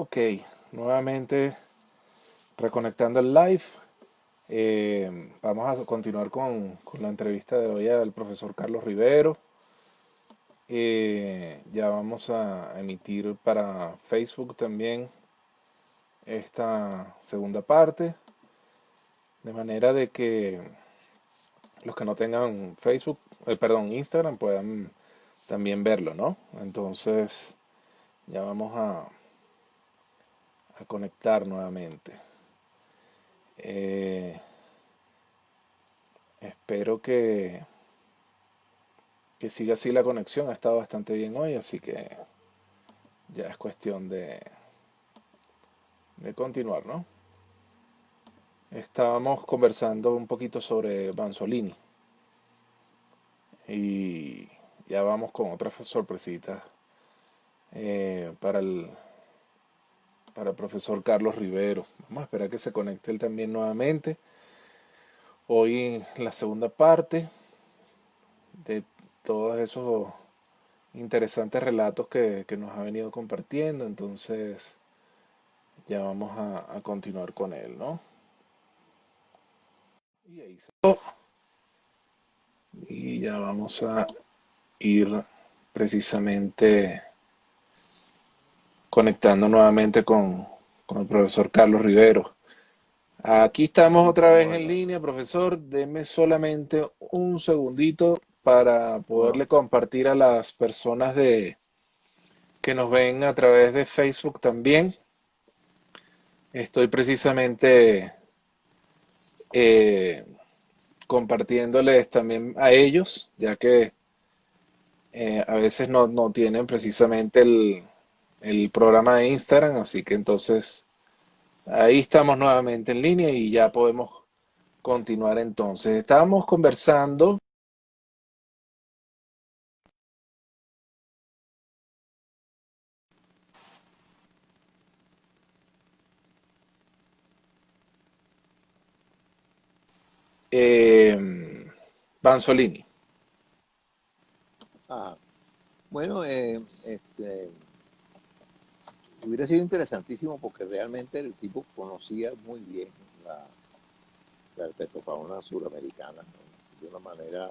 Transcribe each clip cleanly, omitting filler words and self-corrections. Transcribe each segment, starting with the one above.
Ok, nuevamente reconectando el live. Vamos a continuar con la entrevista de hoy al profesor Carlos Rivero. Ya vamos a emitir para Facebook también esta segunda parte, de manera de que los que no tengan Facebook, perdón, Instagram puedan también verlo, ¿no? Entonces ya vamos a conectar nuevamente. Eh, Espero que siga así la conexión. Ha estado bastante bien hoy, así que ya es cuestión de continuar, ¿no? Estábamos conversando un poquito sobre Banzolini y ya vamos con otras sorpresitas para el profesor Carlos Rivero. Vamos a esperar que se conecte él también nuevamente. Hoy la segunda parte de todos esos interesantes relatos que nos ha venido compartiendo. Entonces ya vamos a continuar con él, ¿no? Y ahí y ya vamos a ir precisamente conectando nuevamente con el profesor Carlos Rivero. Aquí estamos otra vez en Bueno, línea, profesor. Deme solamente un segundito para bueno, poderle compartir a las personas que nos ven a través de Facebook también. Estoy precisamente eh, compartiéndoles también a ellos, ya que a veces no tienen precisamente el programa de Instagram, así que entonces ahí estamos nuevamente en línea y ya podemos continuar entonces. Estábamos conversando Banzolini. ajá. Bueno, hubiera sido interesantísimo porque realmente el tipo conocía muy bien la, la herpetofauna suramericana, ¿no? De una manera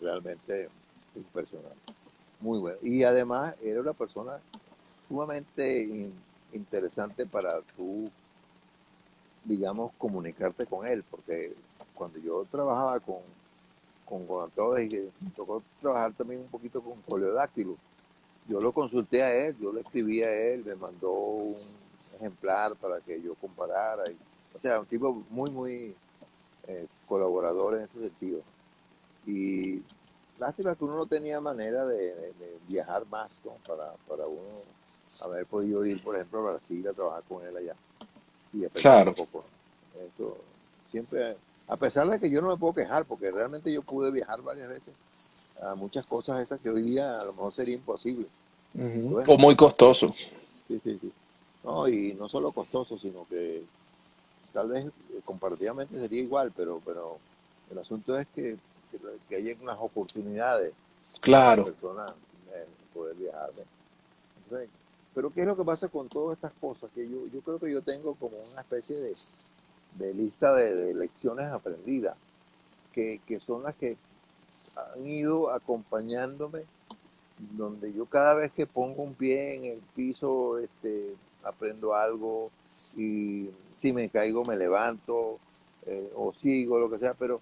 realmente impresionante. Muy bueno. Y además era una persona sumamente interesante para tú, digamos, comunicarte con él, porque cuando yo trabajaba con gonatólogas y me tocó trabajar también un poquito con coleodáctilos. Yo lo consulté a él, yo le escribí a él, me mandó un ejemplar para que yo comparara. O sea, un tipo muy colaborador en ese sentido. Y lástima que uno no tenía manera de viajar más, ¿no? Para uno haber podido ir, por ejemplo, a Brasil a trabajar con él allá y aprender un Claro, poco, ¿no? Eso siempre, a pesar de que yo no me puedo quejar, porque realmente yo pude viajar varias veces a muchas cosas esas que hoy día a lo mejor sería imposible. ujú, Bueno, o muy costoso. sí, sí, sí. No, y no solo costoso, sino que tal vez comparativamente sería igual, pero el asunto es que haya unas oportunidades para las Claro. personas poder viajar, ¿ves? Entonces, pero ¿qué es lo que pasa con todas estas cosas? Que yo creo que yo tengo como una especie de lista de lecciones aprendidas, que son las que han ido acompañándome donde yo cada vez que pongo un pie en el piso, aprendo algo y si me caigo me levanto o sigo, lo que sea, pero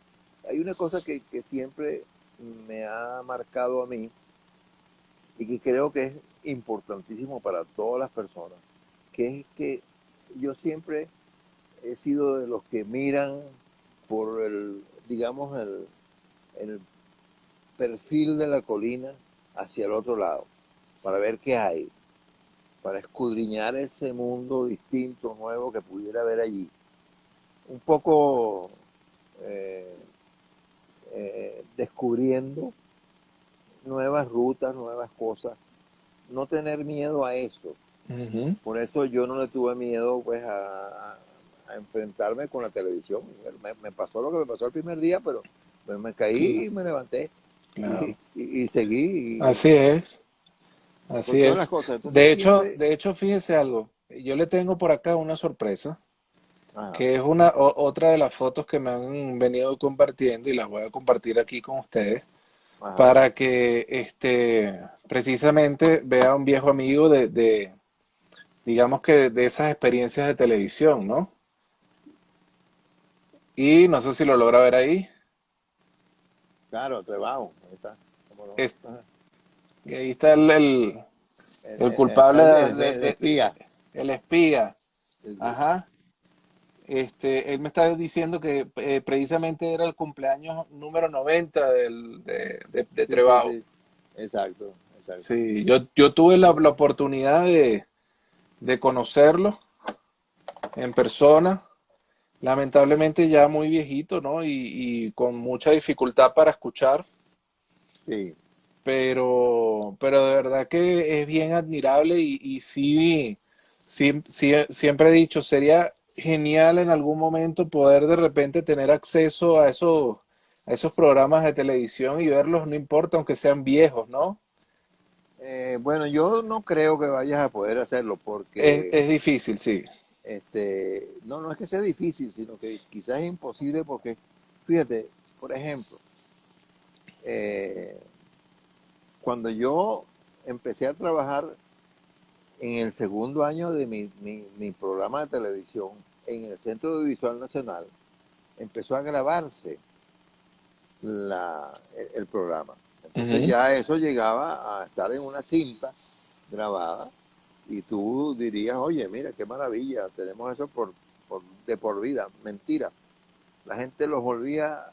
hay una cosa que siempre me ha marcado a mí y que creo que es importantísimo para todas las personas, que es que yo siempre he sido de los que miran por digamos, el perfil de la colina hacia el otro lado, para ver qué hay, para escudriñar ese mundo distinto, nuevo que pudiera haber allí. Un poco eh, descubriendo nuevas rutas, nuevas cosas. No tener miedo a eso. Ujú, Por eso yo no le tuve miedo pues a enfrentarme con la televisión. Me pasó lo que me pasó el primer día, pero pues, me caí cl- y me levanté claro. y seguí. Así es, así Porque son las es. cosas. Entonces siempre... De hecho, fíjese algo. yo le tengo por acá una sorpresa, Ajá, que es otra de las fotos que me han venido compartiendo y las voy a compartir aquí con ustedes ajá. para que precisamente vea un viejo amigo digamos que de esas experiencias de televisión, ¿no? Y no sé si lo logra ver ahí. Claro, trabajo. Ahí está. ¿Cómo no? Es- Ajá. y ahí está el culpable Está de espía. el espía. Sí, sí, Ajá. Él me está diciendo que precisamente era el cumpleaños número 90 de sí, sí, Trebajo. sí. Exacto, exacto. Sí, yo tuve la oportunidad de conocerlo en persona, lamentablemente ya muy viejito, ¿no? Y con mucha dificultad para escuchar, Sí. pero de verdad que es bien admirable y sí, siempre he dicho, sería genial en algún momento poder de repente tener acceso a esos programas de televisión y verlos, no importa, aunque sean viejos, ¿no? Bueno, yo no creo que vayas a poder hacerlo porque Es difícil, sí. no, no es que sea difícil, sino que quizás es imposible porque, fíjate, por ejemplo, eh, cuando yo empecé a trabajar en el segundo año de mi programa de televisión en el Centro Audiovisual Nacional, empezó a grabarse el programa. Entonces Ujú. ya eso llegaba a estar en una cinta grabada y tú dirías, oye, mira, qué maravilla, tenemos eso de por vida. Mentira. La gente los volvía,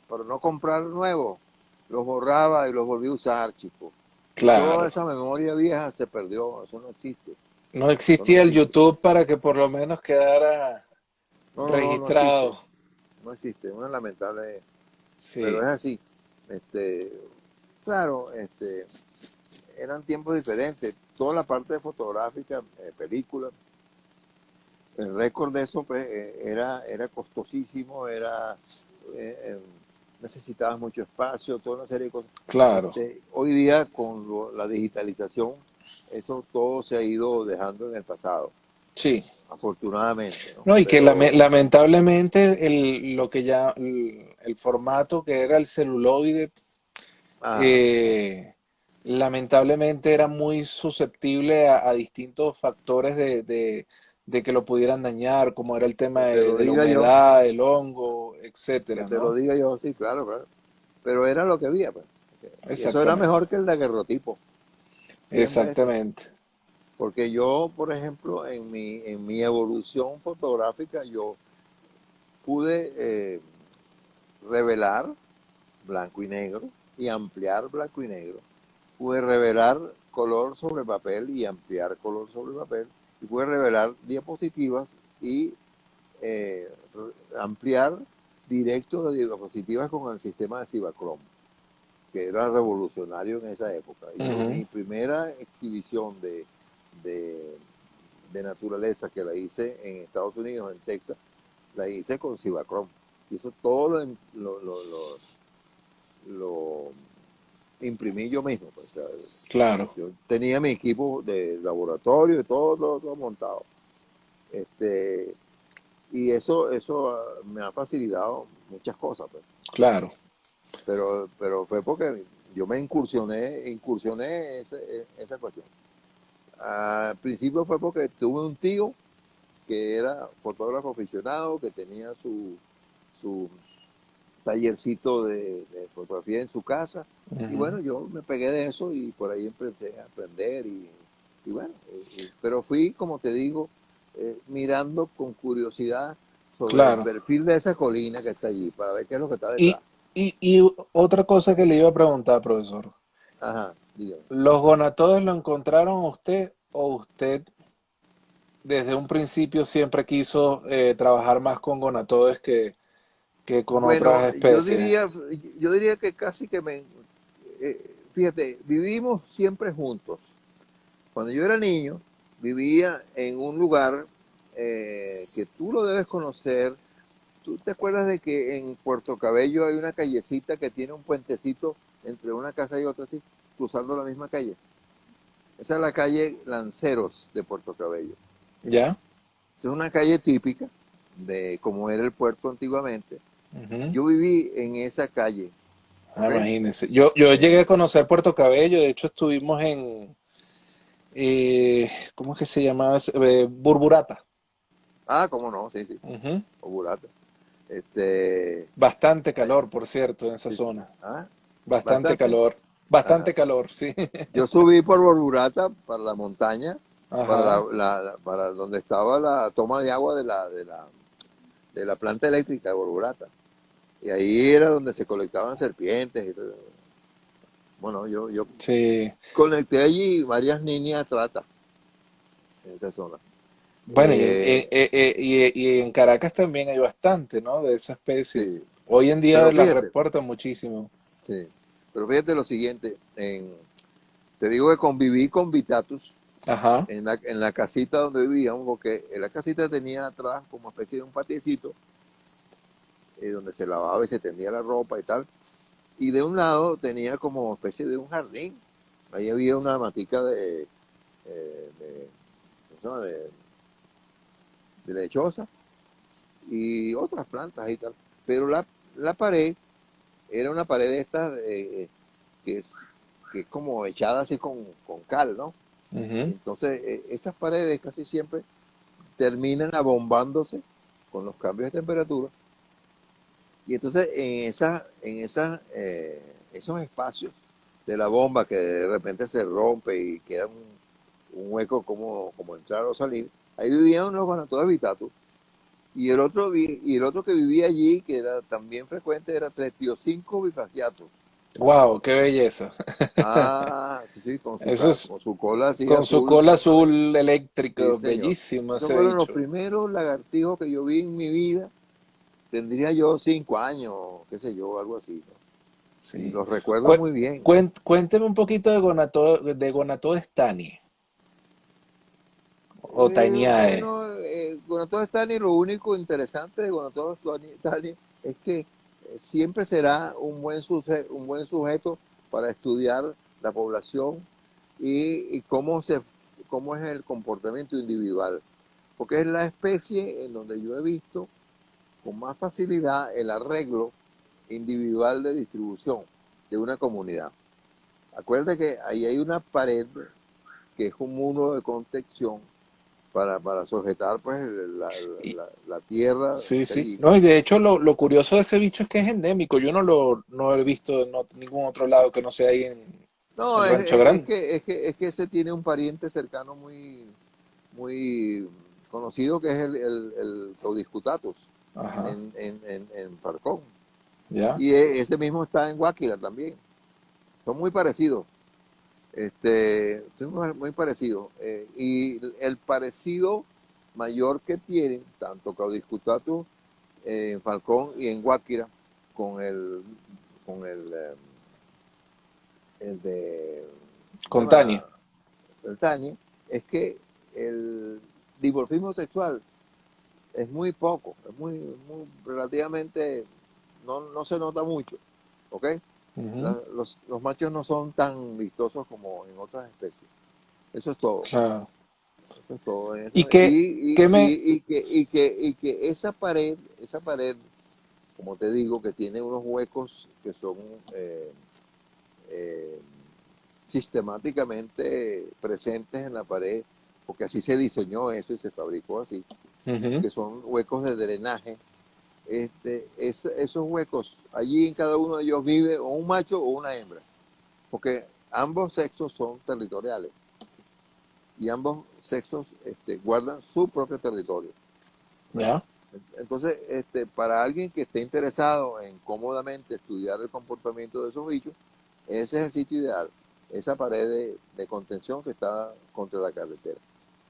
por no comprar nuevos, los borraba y los volvía a usar, chicos. Y toda Claro. esa memoria vieja se perdió, eso no existe, No eso no existía el existe. YouTube para que por lo menos quedara No, no, no, no existe, registrado. no existe, una lamentable, pero Sí, es así. Este, claro, eran tiempos diferentes. Toda la parte fotográfica, películas, el récord de eso pues, era costosísimo, eh, eh, necesitabas mucho espacio, toda una serie de cosas. claro. Hoy día con la digitalización, eso todo se ha ido dejando en el pasado, Sí. afortunadamente, ¿no? No, y que Pero, lamentablemente lo que ya el formato que era el celuloide, ah, eh, lamentablemente era muy susceptible a distintos factores de que lo pudieran dañar, como era el tema que te lo de la diga yo, humedad, el hongo, que etcétera, te lo ¿no? diga yo, sí, claro, claro. Pero era lo que había, pues. Y eso era Exactamente, mejor que el daguerrotipo, siempre esto. exactamente. Porque yo, por ejemplo, en mi evolución fotográfica, yo pude revelar blanco y negro y ampliar blanco y negro. Pude revelar color sobre papel y ampliar color sobre papel. Y pude revelar diapositivas y ampliar directo de diapositivas con el sistema de Cibachrome, que era revolucionario en esa época. Y yo, Ujú. mi primera exhibición de, de naturaleza que la hice en Estados Unidos, en Texas, la hice con Cibachrome. Y eso todo lo imprimí yo mismo, pues. O sea, Claro, yo tenía mi equipo de laboratorio y todo montado. Este, y eso me ha facilitado muchas cosas, pues. claro. Pero fue porque yo me incursioné esa cuestión. Al principio fue porque tuve un tío que era fotógrafo aficionado, que tenía su tallercito de fotografía en su casa. Y Ujú. bueno, yo me pegué de eso y por ahí empecé a aprender. Y bueno, pero fui, como te digo, mirando con curiosidad sobre el Claro. perfil de esa colina que está allí, para ver qué es lo que está Y, detrás. y otra cosa que le iba a preguntar, profesor. Ajá, dígame. ¿Los gonatodes lo encontraron a usted o usted desde un principio siempre quiso trabajar más con gonatodes que con otras Bueno, especies? yo diría que casi que fíjate, vivimos siempre juntos. Cuando yo era niño, vivía en un lugar que tú lo debes conocer. ¿Tú te acuerdas de que en Puerto Cabello hay una callecita que tiene un puentecito entre una casa y otra, así, cruzando la misma calle? Esa es la calle Lanceros de Puerto Cabello. ¿Ya? Esa es una calle típica de cómo era el puerto antiguamente. Ujú. Yo viví en esa calle, Ah, ¿ok? imagínense. Yo llegué a conocer Puerto Cabello, de hecho estuvimos en, ¿cómo es que se llamaba? Burburata. Cómo no, sí, sí, Ujú. Obulata. Este, Bastante ay, calor, por cierto, en esa sí, sí. zona. Ah, Bastante bastante. calor. Ajá. Bastante calor, sí. Yo subí por Borburata para la montaña, para Ajá. para donde estaba la toma de agua de la planta eléctrica de Borburata. Y ahí era donde se colectaban serpientes y todo. Bueno, yo Sí. conecté allí varias líneas de trata en esa zona. Bueno, Eh, y en Caracas también hay bastante, ¿no? De esa especie. sí, Hoy en día pero las fíjate, reportan muchísimo. sí, pero fíjate lo siguiente, te digo que conviví con Vitatus Ajá. en la casita donde vivíamos, porque en la casita tenía atrás como especie de un patiecito donde se lavaba y se tendía la ropa y tal. Y de un lado tenía como especie de un jardín. Ahí había una matica ¿cómo se llama? De lechosa y otras plantas y tal. Pero la pared era una pared de estas que, es, que es como echada así con cal, ¿no? Ujú. Entonces, esas paredes casi siempre terminan abombándose con los cambios de temperatura. Y entonces esos espacios de la bomba que de repente se rompe y queda un hueco como entrar o salir, ahí vivían los guanacos habitatus. Y el otro que vivía allí, que era también frecuente, era Tretioscinco bifaciatus. Wow, qué belleza. Ah, sí, sí, Eso es con su cola así con su azul cola transparente. azul Sí, eléctrico, señor. bellísimo Esos ese fueron los bicho. primeros lagartijos que yo vi en mi vida. Tendría yo 5 años, qué sé yo, algo así, ¿no? Y Sí. los recuerdo muy bien. Cuénteme un poquito de Gonatodes Tani o Tainiae. Bueno, Gonatodes Stani, lo único interesante de Gonatodes Stani es que siempre será un buen sujeto para estudiar la población y cómo es el comportamiento individual. Porque es la especie en donde yo he visto con más facilidad el arreglo individual de distribución de una comunidad. Acuérdate que ahí hay una pared que es un muro de contención para sujetar pues Y- la tierra que sí, está sí. allí. No, y de hecho lo curioso de ese bicho es que es endémico. Yo no he visto en ningún otro lado que no sea ahí No, en Rancho Grande. es que ese tiene un pariente cercano muy conocido que es el Caudiscutatus Ajá, en Falcón. ya. Y ese mismo está en Guáquila también. Son muy parecidos. Son muy parecidos. Y el parecido mayor que tienen, tanto Caudiscutatus en Falcón y en Guáquira, con con el de, ¿cómo se Con llama? Tani. El Tani, es que el dimorfismo sexual es muy poco, relativamente, no se nota mucho, ¿ok? Ujú. Los machos no son tan vistosos como en otras especies. Eso es todo. Claro. Eso es todo. ¿Y qué me... Y que esa pared, como te digo, que tiene unos huecos que son eh, eh, sistemáticamente presentes en la pared, porque así se diseñó eso y se fabricó así, Ujú. que son huecos de drenaje. Esos huecos, allí en cada uno de ellos vive o un macho o una hembra, porque ambos sexos son territoriales y ambos sexos guardan su propio territorio. ¿Ves? Ya. Entonces, para alguien que esté interesado en cómodamente estudiar el comportamiento de esos bichos, ese es el sitio ideal, esa pared de contención que está contra la carretera.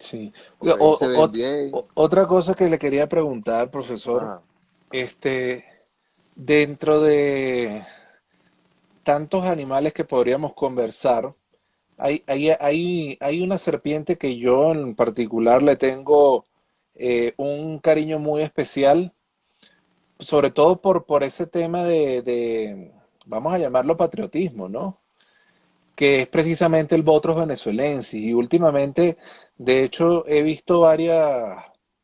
Sí. Porque ahí se ven bien. Otra cosa que le quería preguntar, profesor, Ajá. este, dentro de tantos animales que podríamos conversar, hay una serpiente que yo en particular le tengo un cariño muy especial, sobre todo por ese tema vamos a llamarlo patriotismo, ¿no? que es precisamente el Botros venezuelensis. Y últimamente, de hecho, he visto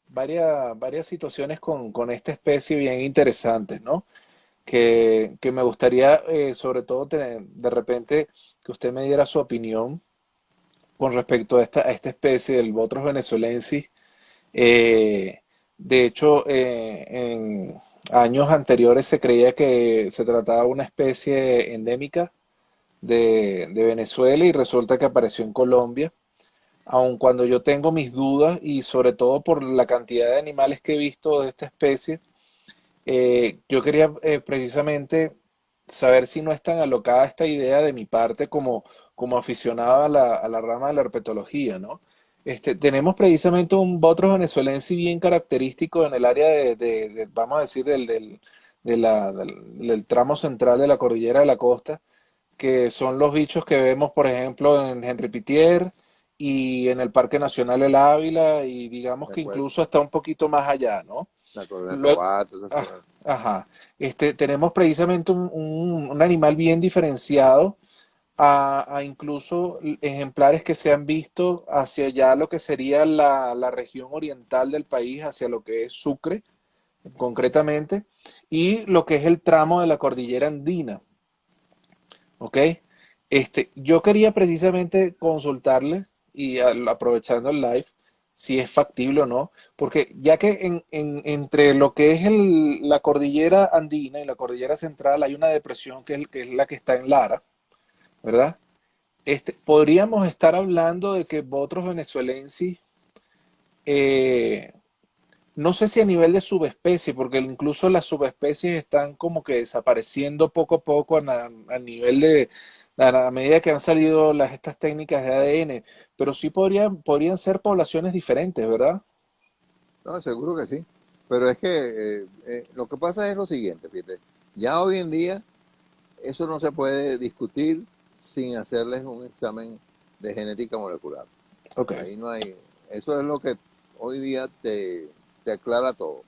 varias situaciones con esta especie bien interesantes, ¿no? Que me gustaría, sobre todo, de repente, que usted me diera su opinión con respecto a esta especie del Botros venezuelensis. Eh, de hecho, en años anteriores se creía que se trataba de una especie endémica de Venezuela y resulta que apareció en Colombia, aun cuando yo tengo mis dudas y sobre todo por la cantidad de animales que he visto de esta especie, yo quería precisamente saber si no es tan alocada esta idea de mi parte como aficionado a la rama de la herpetología, ¿no? Tenemos precisamente un Botros venezuelense bien característico en el área vamos a decir, del tramo central de la cordillera de la costa, que son los bichos que vemos, por ejemplo, en Henri Pittier y en el Parque Nacional El Ávila, y digamos De que acuerdo. incluso hasta un poquito más allá, ¿no? La corona de Luego, Tobar, todas esas ah, cosas. ajá, tenemos precisamente un animal bien diferenciado a incluso ejemplares que se han visto hacia allá lo que sería la región oriental del país, hacia lo que es Sucre, concretamente, y lo que es el tramo de la cordillera andina. ¿Ok? Yo quería precisamente consultarle y aprovechando el live, si es factible o no, porque ya que entre lo que es la cordillera andina y la cordillera central hay una depresión que es la que está en Lara, ¿verdad? Podríamos estar hablando de que Botros venezuelensis, eh, no sé si a nivel de subespecie, porque incluso las subespecies están como que desapareciendo poco a poco a nivel a medida que han salido estas técnicas de ADN, pero sí podrían ser poblaciones diferentes, ¿verdad? No, seguro que sí. Pero es que lo que pasa es lo siguiente, fíjate. Ya hoy en día eso no se puede discutir sin hacerles un examen de genética molecular. Ok. Ahí no hay, eso es lo que hoy día te aclara todo.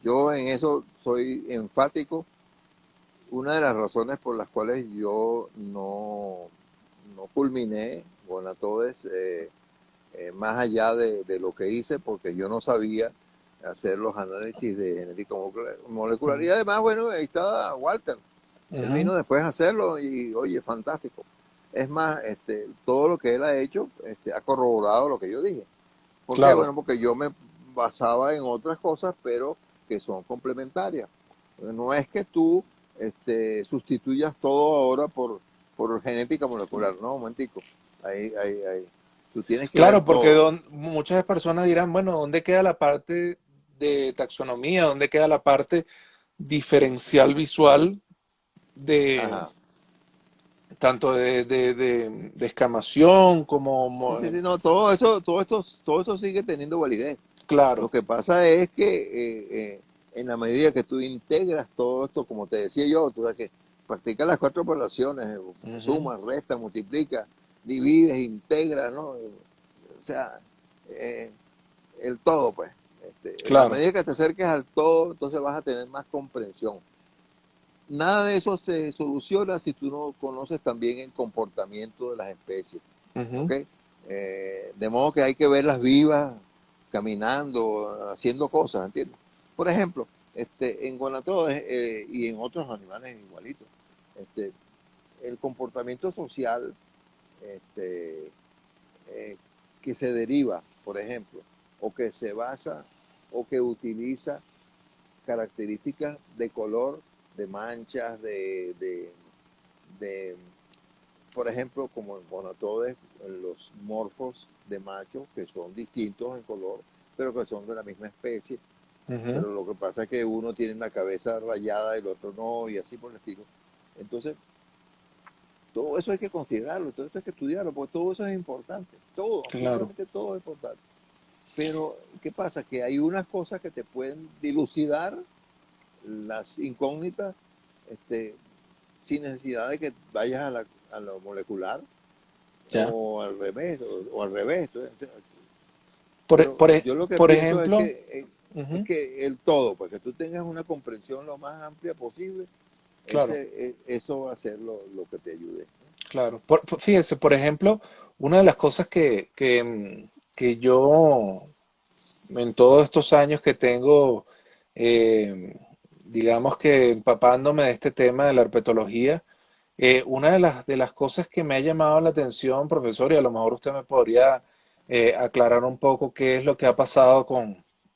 Yo en eso soy enfático. Una de las razones por las cuales yo no culminé Bonatodes más allá de lo que hice, porque yo no sabía hacer los análisis de genética molecular. Ujú, Y además, bueno, ahí está Walter. Él ujú, vino después a hacerlo y, oye, fantástico. Es más, todo lo que él ha hecho ha corroborado lo que yo dije. ¿Por qué? claro. Bueno, porque yo me basaba en otras cosas, pero que son complementarias. No es que tú sustituyas todo ahora por genética molecular, no, un momentico. Ahí. Tú tienes que ver Claro, porque todo. muchas personas dirán, bueno, ¿dónde queda la parte de taxonomía? ¿Dónde queda la parte diferencial visual de Ajá. tanto de escamación como, Sí, sí, sí, no, todo esto sigue teniendo validez. Lo claro. que pasa es que en la medida que tú integras todo esto, como te decía yo, tú sabes que practicas las cuatro operaciones, Ujú, sumas, restas, multiplicas, divides, integras, ¿no? O sea, eh, el todo, pues. En la claro, medida que te acerques al todo, entonces vas a tener más comprensión. Nada de eso se soluciona si tú no conoces también el comportamiento de las especies. ujú, ¿Ok? De modo que hay que verlas vivas, caminando, haciendo cosas, ¿entiendes? Por ejemplo, en guanatodes y en otros animales igualitos, este, el comportamiento social este, eh, que se deriva, por ejemplo, o que se basa o que utiliza características de color, de manchas, de por ejemplo, como en gonatodes, en los morfos de machos, que son distintos en color, pero que son de la misma especie. ujú. Pero lo que pasa es que uno tiene la cabeza rayada y el otro no, y así por el estilo. Entonces, todo eso hay que considerarlo, todo eso hay que estudiarlo, porque todo eso es importante. Todo, Claro. absolutamente todo es importante. Pero, ¿qué pasa? Que hay unas cosas que te pueden dilucidar las incógnitas este, sin necesidad de que vayas a lo molecular Ya. o al revés. Por, e- Pero por, e- yo lo que por pienso ejemplo, es ujú, que el todo, para que tú tengas una comprensión lo más amplia posible, claro. eso va a ser lo que te ayude. Claro. Fíjese, por ejemplo, una de las cosas que yo en todos estos años que tengo, eh, digamos que empapándome de este tema de la herpetología, una de las cosas que me ha llamado la atención, profesor, y a lo mejor usted me podría aclarar un poco qué es lo que ha pasado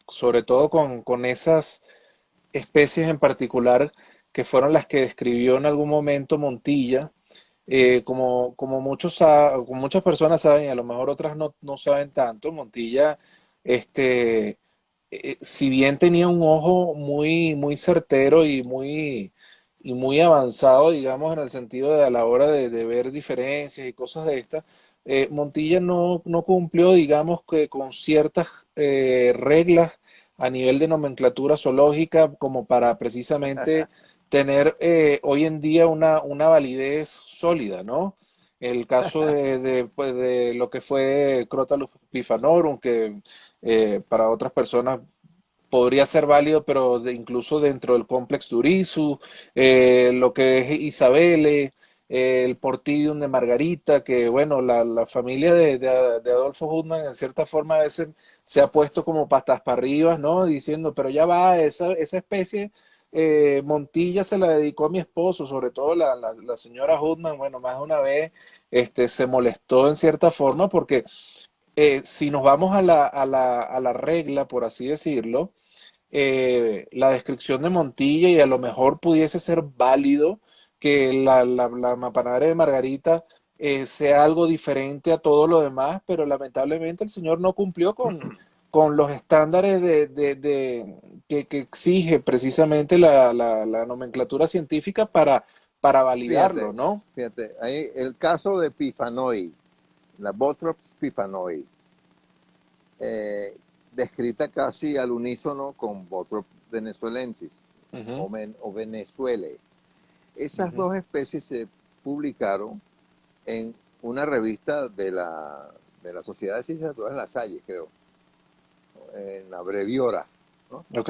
sobre todo con esas especies en particular que fueron las que describió en algún momento Montilla, como muchas personas saben, y a lo mejor otras no saben tanto, Montilla, este, si bien tenía un ojo muy certero y muy avanzado, digamos, en el sentido de a la hora de ver diferencias y cosas de estas, Montilla no cumplió, digamos, que con ciertas reglas a nivel de nomenclatura zoológica como para precisamente tener hoy en día una validez sólida, ¿no? El caso pues, de lo que fue Crotalus pifanorum, que para otras personas podría ser válido, pero incluso dentro del complex Durizu, lo que es Isabelle, el Portidium de Margarita, que bueno, la familia de Adolfo Hutman en cierta forma a veces se ha puesto como patas para arriba, ¿no? Diciendo, pero ya va, esa especie Montilla se la dedicó a mi esposo, sobre todo la señora Hutman, bueno, más de una vez se molestó en cierta forma porque si nos vamos a la regla, por así decirlo, la descripción de Montilla y a lo mejor pudiese ser válido que la mapanare de Margarita sea algo diferente a todo lo demás, pero lamentablemente el señor no cumplió con los estándares que exige precisamente la nomenclatura científica para validarlo, Fíjate, ¿no? fíjate, ahí el caso de Pifanoi, la Bothrops pifanoi, eh, descrita casi al unísono con Bothrops venezuelensis Ujú, o Venezuele. Esas ujú, dos especies se publicaron en una revista de la Sociedad de Ciencias Naturales La Salle, creo, en la Breviora, ¿no? ok,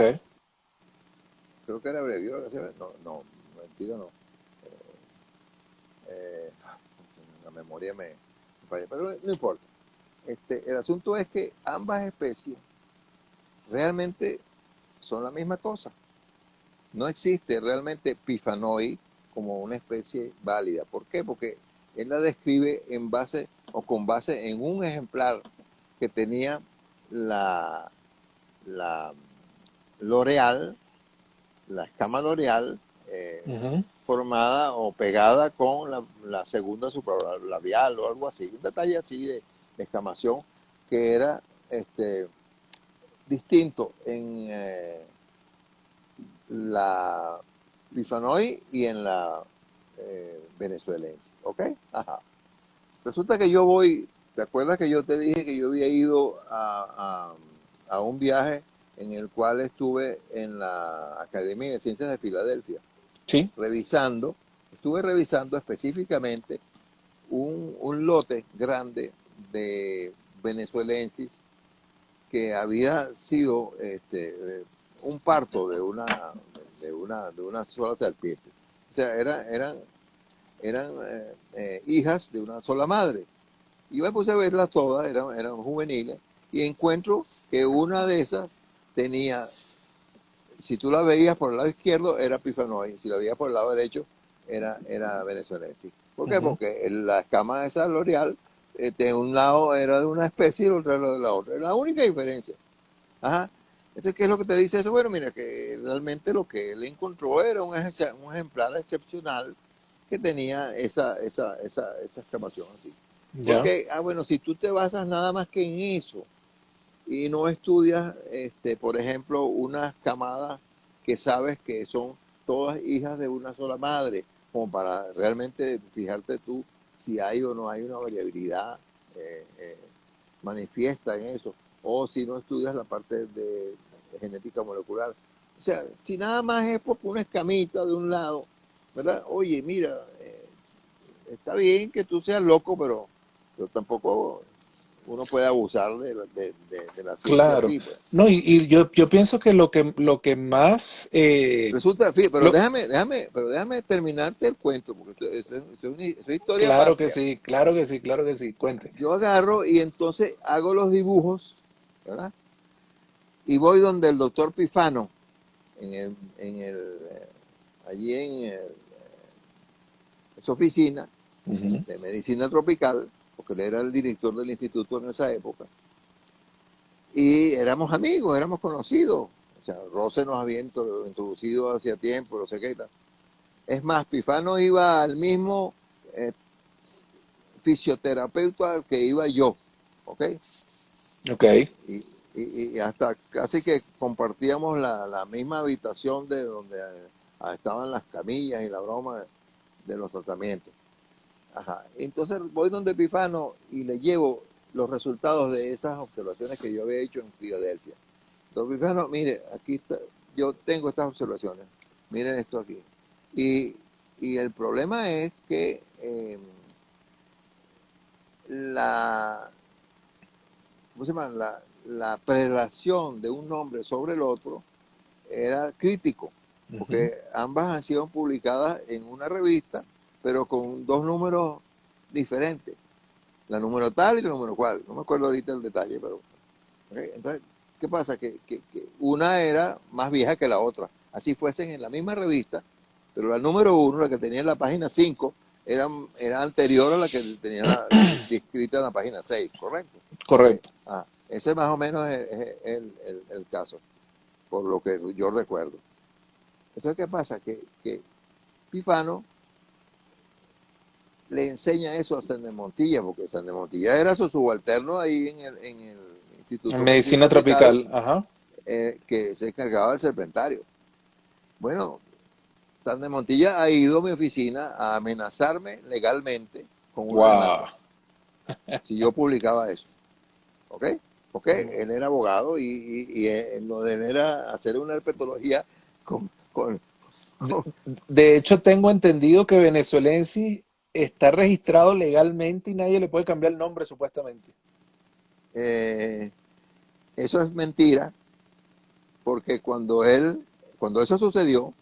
Creo que era Breviora, ¿sí? No, mentira no. Eh, la memoria me falla, pero no importa. El asunto es que ambas especies realmente son la misma cosa. No existe realmente Pifanoi como una especie válida. ¿Por qué? Porque él la describe en base o con base en un ejemplar que tenía la, la L'Oreal, la escama L'Oreal, ujú, formada o pegada con la segunda supralabial o algo así. Un detalle así de escamación que era distinto en la Bifanoy y en la venezuelense. ¿Ok? Ajá. Resulta que yo voy, ¿te acuerdas que yo te dije que yo había ido a un viaje en el cual estuve en la Academia de Ciencias de Filadelfia, sí, revisando, estuve revisando específicamente un lote grande de venezuelensis que había sido un parto de una sola serpiente. O sea, eran hijas de una sola madre. Y yo me puse a verlas todas, eran juveniles, y encuentro que una de esas tenía, si tú la veías por el lado izquierdo, era Pifanoy, si la veías por el lado derecho, era venezuelensis. ¿Por qué? ujú, Porque la escama esa L'Oreal, de un lado era de una especie y el otro era de la otra. Es la única diferencia. Ajá. Entonces, ¿qué es lo que te dice eso? Bueno, mira, que realmente lo que él encontró era un ejemplar excepcional que tenía esa exclamación así. ya, Porque, bueno, si tú te basas nada más que en eso y no estudias, por ejemplo, unas camadas que sabes que son todas hijas de una sola madre, como para realmente fijarte tú si hay o no hay una variabilidad manifiesta en eso, o si no estudias la parte de genética molecular. O sea, si nada más es porque una escamita de un lado, ¿verdad? Oye, mira, está bien que tú seas loco, pero tampoco uno puede abusar de la ciencia Claro. así, pues. No, y yo pienso que lo que más Resulta, pero lo, déjame terminarte el cuento, porque eso es historia claro que patria. sí, claro que sí, claro que sí, cuente. Yo agarro y entonces hago los dibujos, ¿verdad? Y voy donde el doctor Pifano, allí en su oficina Ujú, de medicina tropical, porque él era el director del instituto en esa época, y éramos amigos, éramos conocidos. O sea, Rose nos había introducido hacía tiempo, no sé qué tal. Es más, Pifano iba al mismo eh, fisioterapeuta al que iba yo, ¿ok? ok. Y, y hasta casi que compartíamos la misma habitación de donde estaban las camillas y la broma de los tratamientos. Ajá. Entonces voy donde Pifano y le llevo los resultados de esas observaciones que yo había hecho en Filadelfia. Don Pifano, mire, aquí está, yo tengo estas observaciones, miren esto aquí. Y, y el problema es que la, ¿cómo se llama? La prelación de un nombre sobre el otro era crítico, Ujú, porque ambas han sido publicadas en una revista, pero con dos números diferentes, la número tal y la número cual. No me acuerdo ahorita el detalle, pero... ¿ok? Entonces, ¿qué pasa? Que una era más vieja que la otra. Así fuesen en la misma revista, pero la número uno, la que tenía en la página 5 era anterior a la que tenía descrita en la página 6, ¿correcto? Ok. correcto. Ese más o menos es el caso, por lo que yo recuerdo. Entonces, ¿qué pasa? Que Pifano le enseña eso a San de Montilla, porque San de Montilla era su subalterno ahí en el En Instituto de Medicina medicina Tropical, tropical, ajá. que se encargaba del serpentario. Bueno, San de Montilla ha ido a mi oficina a amenazarme legalmente con una Wow. demanda si yo publicaba eso, ¿ok? Porque él era abogado y lo de él era hacer una herpetología con, con, De, con, de hecho, tengo entendido que Venezuelensis está registrado legalmente y nadie le puede cambiar el nombre, supuestamente. eh, eso es mentira, porque cuando eso sucedió,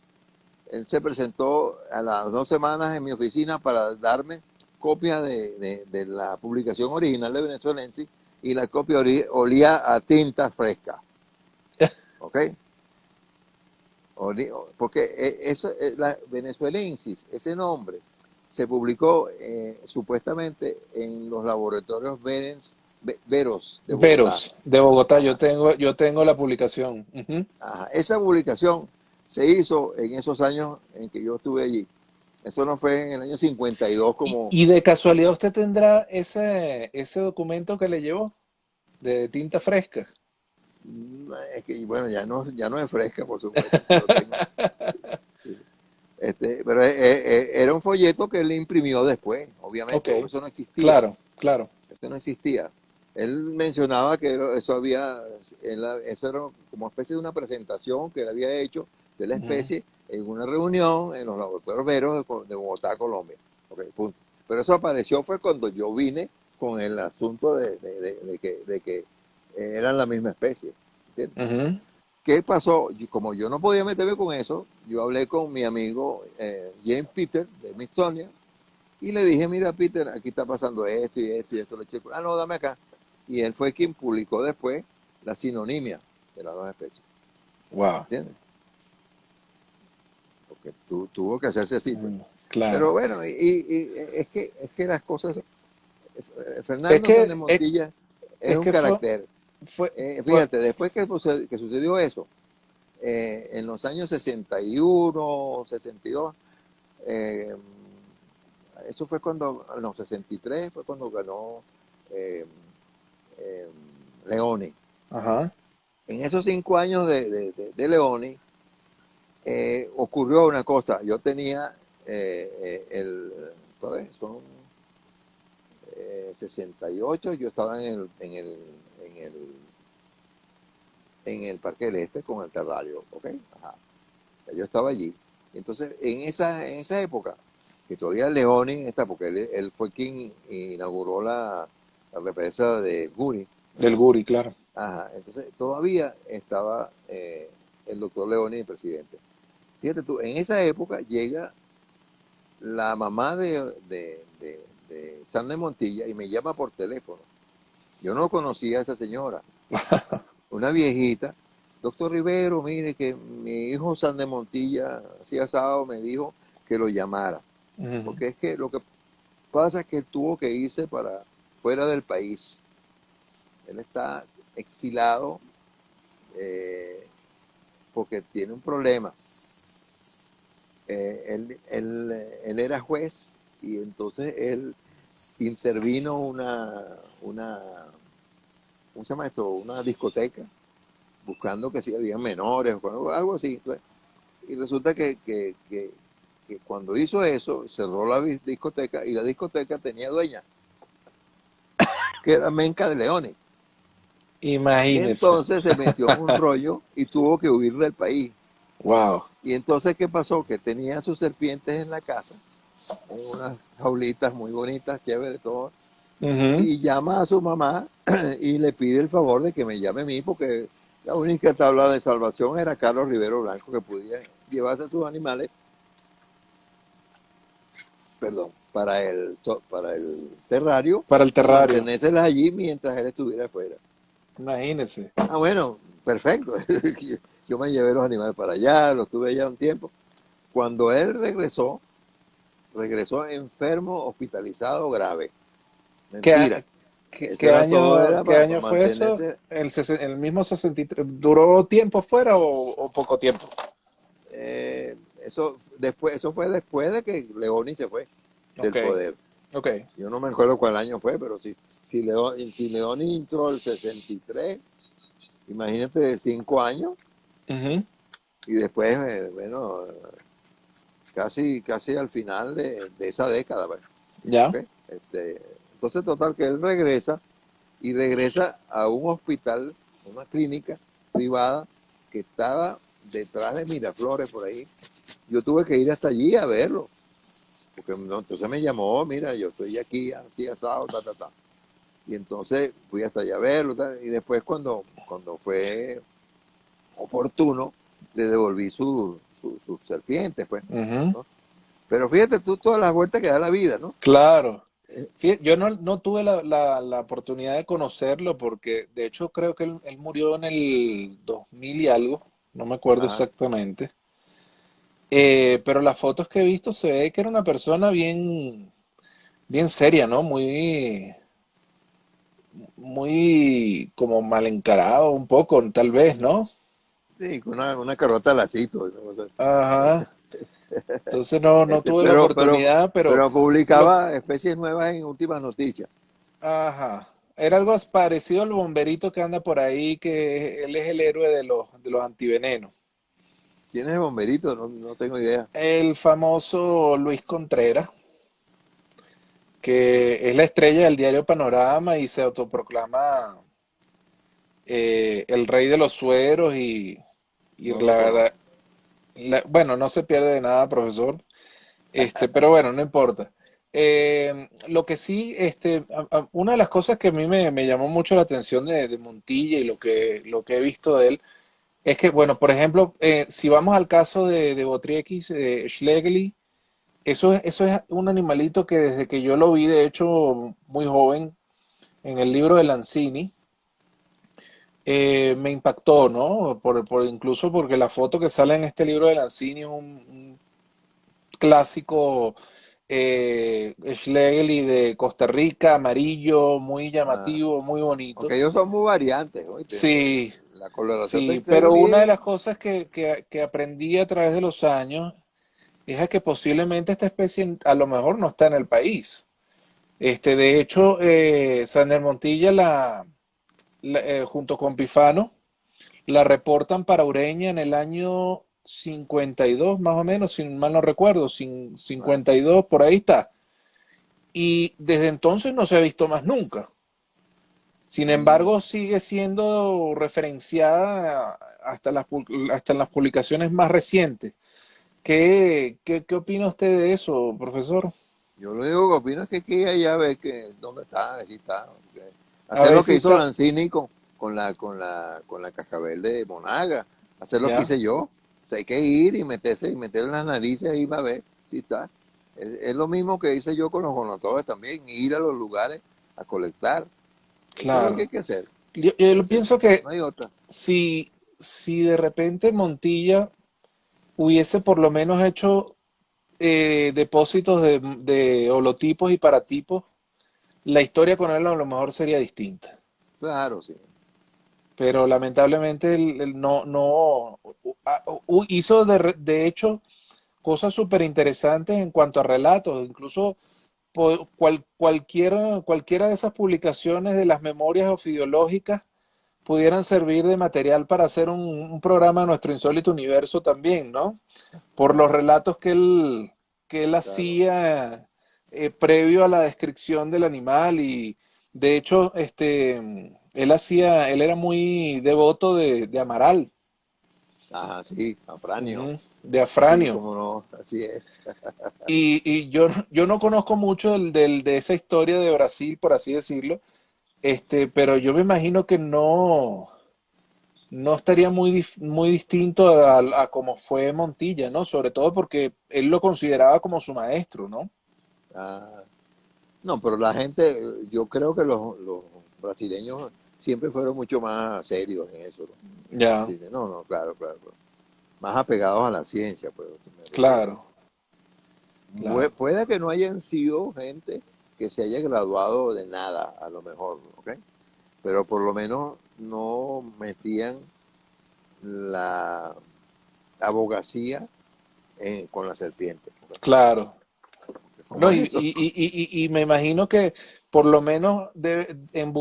él se presentó a las 2 semanas en mi oficina para darme copia de la publicación original de Venezuelensis y la copia olía a tinta fresca, ¿ok? Porque la Venezuelensis, ese nombre, se publicó supuestamente en los laboratorios Veros de Bogotá. Veros, de Bogotá, yo Ajá. tengo, yo tengo la publicación. Ujú. Ajá. Esa publicación se hizo en esos años en que yo estuve allí. Eso no fue en el año 52 Y, como... y de casualidad usted tendrá ese documento que le llevó de tinta fresca. Es que, bueno, ya no es fresca, por supuesto, si lo tengo. Pero era un folleto que él imprimió después, Ok, obviamente, porque eso no existía. claro, claro. Eso no existía. Él mencionaba que eso era como especie de una presentación que él había hecho de la Ujú, especie en una reunión en los laboratorios Veros de Bogotá, Colombia. Ok, punto. Pero eso apareció fue cuando yo vine con el asunto de que eran la misma especie. ¿Entiendes? ujú. ¿Qué pasó? Como yo no podía meterme con eso, yo hablé con mi amigo James Peter de Smithsonian y le dije, mira, Peter, aquí está pasando esto y esto y esto. Le checo. Ah, no, dame acá. Y él fue quien publicó después la sinonimia de las dos especies. Wow. ¿Entiendes? Porque tuvo que hacerse así, pues. Claro. Pero bueno, y es que las cosas... Es Fernando que, Sánchez es, Montilla es es un que fue, carácter. fue, fue, Fíjate, después que sucedió eso, en los años 61, 62, eh, eso fue cuando, no, 63 fue cuando ganó eh, eh, Leoni. ajá. En esos 5 años de Leoni ocurrió una cosa. Yo tenía ¿sabes? Son 68, yo estaba en el Parque del Este con el terrario, ¿ok? Ajá. O sea, yo estaba allí. Entonces, en esa época, que todavía Leoni está, porque él fue quien inauguró la represa de Guri. Del Guri, claro. Ajá, entonces todavía estaba el doctor Leoni, el presidente. Fíjate tú, en esa época llega la mamá de Sandra Montilla y me llama por teléfono. Yo no conocía a esa señora, una viejita. Doctor Rivero, mire que mi hijo Sandra Montilla, hacía sábado, me dijo que lo llamara. Ujú. Porque es que lo que pasa es que tuvo que irse para fuera del país. Él está exilado eh, porque tiene un problema. Él era juez y entonces él intervino una, ¿cómo se llama esto? Una discoteca, buscando que si había menores o algo así. Entonces, y resulta que cuando hizo eso, cerró la discoteca y la discoteca tenía dueña, que era Menca de Leones. Y Imagínese. entonces se metió en un rollo y tuvo que huir del país. Wow. Y entonces, ¿qué pasó? Que tenía sus serpientes en la casa, en unas jaulitas muy bonitas, chévere, todo. Ujú. Y llama a su mamá y le pide el favor de que me llame a mí, porque la única tabla de salvación era Carlos Rivero Blanco, que podía llevarse a sus animales, perdón, para el terrario Para el y terrario. mantenérselas allí mientras él estuviera afuera. Imagínese. Ah, bueno, perfecto. Yo me llevé los animales para allá, los tuve allá un tiempo. Cuando él regresó enfermo, hospitalizado, grave. Mentira. ¿Qué, Eso era todo, era qué para año fue eso? mantenerse. El mismo 63. ¿Duró tiempo fuera o poco tiempo? Eso fue después de que Leoni se fue del Ok, poder. ok. Yo no me acuerdo cuál año fue, pero si Leoni entró el 63, imagínate 5 años, Ujú. y después, bueno, casi al final de esa década, pues. Ya. ¿Ok? Entonces, total, que él regresa y regresa a un hospital, una clínica privada que estaba detrás de Miraflores, por ahí. Yo tuve que ir hasta allí a verlo, porque no, entonces me llamó, mira, yo estoy aquí, así asado, ta, ta, ta. Y entonces fui hasta allá a verlo, y después cuando fue oportuno, le devolví sus serpientes, pues, Ujú. ¿no? Pero fíjate tú todas las vueltas que da la vida, ¿no? Claro. Yo no tuve la oportunidad de conocerlo porque de hecho creo que él murió en el 2000 y algo, no me acuerdo Ajá. exactamente. Pero las fotos que he visto se ve que era una persona bien, bien seria, ¿no? Muy como mal encarado un poco, tal vez, ¿no? Sí, con una carrota lacito, esa cosa. Ajá. Entonces no tuve la Pero, oportunidad, pero pero lo, publicaba especies nuevas en Últimas Noticias. ajá. Era algo parecido al bomberito que anda por ahí, que él es el héroe de los antivenenos. ¿Quién es el bomberito? No, no tengo idea. El famoso Luis Contreras, que es la estrella del diario Panorama y se autoproclama el rey de los sueros y No lo la verdad, conozco. bueno, no se pierde de nada, profesor. Pero bueno, no importa. Lo que sí, una de las cosas que a mí me llamó mucho la atención de Montilla y lo que he visto de él es que, bueno, por ejemplo, si vamos al caso de Botrytis Schlegel, eso es un animalito que desde que yo lo vi, de hecho, muy joven, en el libro de Lanzini, me impactó, ¿no? Incluso porque la foto que sale en este libro de Lanzini es un clásico Schlegel de Costa Rica, amarillo, muy Ah, llamativo, muy bonito. aunque ellos son muy variantes, ¿oíste? Sí, La coloración de sí, pero una de Schlegel, las cosas que aprendí a través de los años es a que posiblemente esta especie a lo mejor no está en el país. De hecho, Sander Montilla, junto con Pifano, la reportan para Ureña en el año 52, más o menos, si mal no recuerdo, ah, 52, por ahí está. Y desde entonces no se ha visto más nunca. Sin mm, embargo, sigue siendo referenciada hasta en las publicaciones más recientes. ¿Qué opina usted de eso, profesor? yo lo único que opino es que hay que ir allá a ver dónde está, aquí está. A Hacer ver lo que si hizo está, Lanzini con la cascabel de Monaga. Hacer lo que ya, hice yo. O sea, hay que ir y meterse y meter las narices ahí para ver si está. Es lo mismo que hice yo con los gonotores también, ir a los lugares a colectar. Eso es lo que hay claro. que hacer. Yo pienso que No hay otra. si, si de repente Montilla hubiese por lo menos hecho depósitos de holotipos y paratipos, la historia con él a lo mejor sería distinta. Claro, sí. Pero lamentablemente él hizo de hecho cosas súper interesantes en cuanto a relatos, incluso cualquiera de esas publicaciones de las memorias ofidiológicas pudieran servir de material para hacer un programa de nuestro insólito universo también, ¿no? Por los Claro, relatos que él claro. hacía previo a la descripción del animal y de hecho, él era muy devoto de Amaral, Ajá, sí, Afranio. de Sí, Afranio. cómo no, así es. Y yo no conozco mucho de esa historia de Brasil, por así decirlo, pero yo me imagino que no estaría muy distinto a como fue Montilla, ¿no? Sobre todo porque él lo consideraba como su maestro, ¿no? Ah, no, pero la gente, yo creo que los brasileños siempre fueron mucho más serios en eso, ¿no? Ya, Sí, no, no, claro, claro, claro. Más apegados a la ciencia, pues, me refiero, claro, ¿no? claro. Puede que no hayan sido gente que se haya graduado de nada, a lo mejor, ¿ok? Pero por lo menos no metían la abogacía con la serpiente. ¿Ok? Claro. ¿Cómo No, es eso? y me imagino que por lo menos en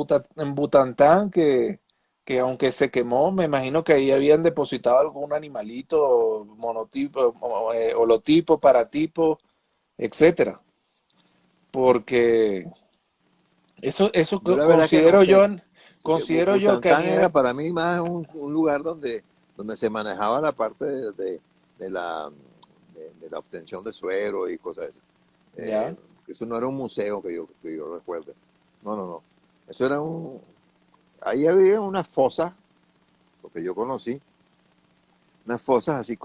Butantán, que aunque se quemó, me imagino que ahí habían depositado algún animalito, monotipo, holotipo, paratipo, etcétera. Porque Yo la verdad que no sé. Porque considero yo que a Butantán era nivel, para mí más un lugar donde se manejaba la parte de la, de la obtención de suero y cosas así. ya, Que eso no era un museo que yo recuerde. No, no, no. Eso era ahí había unas fosas, lo que yo conocí, unas fosas así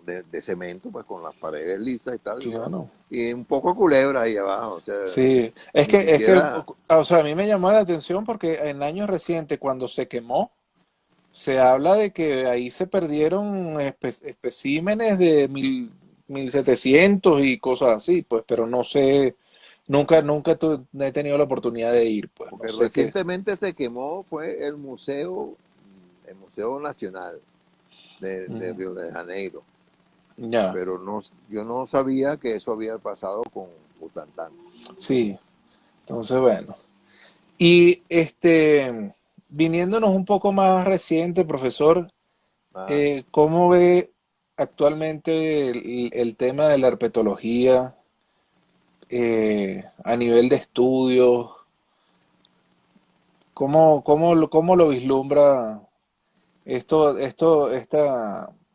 de cemento, pues con las paredes lisas y tal, claro. y un poco de culebra ahí abajo. O sea, Sí, ni es que, siquiera. o sea, a mí me llamó la atención porque en años recientes, cuando se quemó, se habla de que ahí se perdieron especímenes de 1700 y cosas así, pues, pero no sé, no he tenido la oportunidad de ir, pues, no Porque sé qué. recientemente se quemó fue el Museo Nacional de Ujú. Río de Janeiro, Ya, pero no, yo no sabía que eso había pasado con Butantán. sí, entonces bueno. Y viniéndonos un poco más reciente, profesor, Ah, ¿cómo ve actualmente el tema de la herpetología a nivel de estudios? Cómo lo vislumbra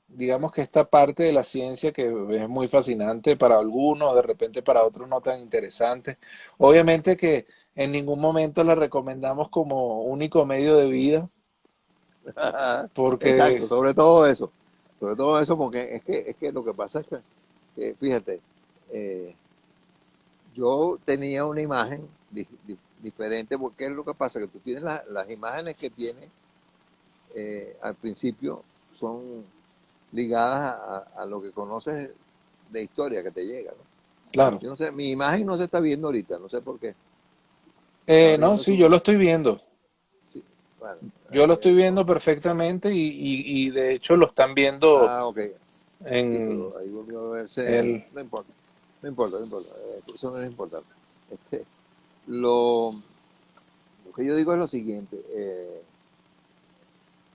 digamos que esta parte de la ciencia que es muy fascinante para algunos, de repente para otros no tan interesante? Obviamente que en ningún momento la recomendamos como único medio de vida, porque, exacto, sobre todo eso porque es que lo que pasa es que, fíjate, eh, yo tenía una imagen diferente, porque es lo que pasa, que tú tienes las imágenes que tienes al principio son ligadas a lo que conoces de historia que te llega, ¿no? claro, Yo no sé, mi imagen no se está viendo ahorita, no sé por qué. Estaba no, viendo sí, yo su. lo estoy viendo. Sí, bueno, Yo lo estoy ok. viendo perfectamente y de hecho lo están viendo Ah, ok. Sí, en pero ahí volvió a verse. el... No importa, no importa, no importa. Eso no es importante. Este, lo que yo digo es lo siguiente.